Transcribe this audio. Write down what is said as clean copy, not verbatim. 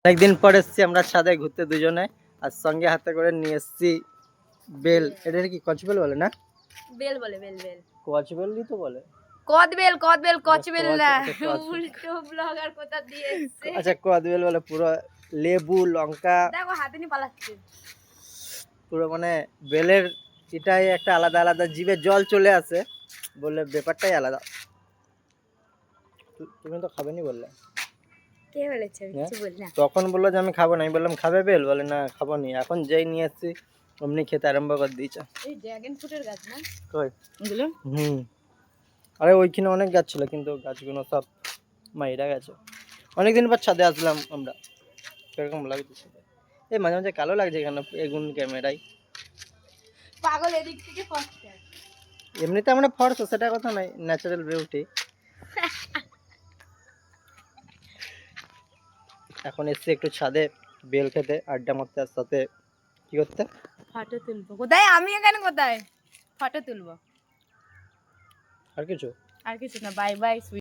অনেকদিন পর এসছি আমরা ছাদে ঘুরতে দুজনে, আর সঙ্গে হাতে করে নিয়ে এসছি বেল। এটা কি কচবেল বলে না? বেল বলে, বেল বেল কচবেলই তো বলে। কদবেল কদবেল কচবেল না, আচ্ছা, উল্টো ব্লগার কোথা দিয়ে এসেছে। আচ্ছা কদবেল বলে। পুরো লেবু লঙ্কা দেখো হাতে নিয়ে পালাচ্ছে। পুরো মানে বেলের এটাই একটা আলাদা আলাদা, জিভে জল চলে আসে বললে, ব্যাপারটাই আলাদা। তুমি তো খাবেনি বললে। কে বলেছে? কিছু বল না। তখন বললো যে আমি খাবো না, আমি বললাম খাবে বেল, বলে না খাবো নি। এখন যেই নিয়ে এসছি অমনি খেতে আরম্ভ করে দিয়েছে। এই ড্রাগন ফ্রুটের গাছ না কই? এগুলো? আরে ওইখানে অনেক গাছ ছিল, কিন্তু গাছগুলো সব মাইরা গেছে। অনেকদিন পর ছাদে আসলাম আমরা। কিরকম লাগছে? এই মাঝে মাঝে কালো লাগছে কেন এগুন ক্যামেরায়? পাগল এদিক থেকে ফসছে। এমনিতে আমরা ফর্স, সেটা কথা নাই, ন্যাচারাল বিউটি। এখন এসছি একটু ছাদে বেল খেতে, আড্ডা মারতে, আর সাথে কি করতে, ফটো তুলবো। কোথায়? আমি এখানে কোথায় ফটো তুলবো? আর কিছু। আর কিছু না। Bye bye.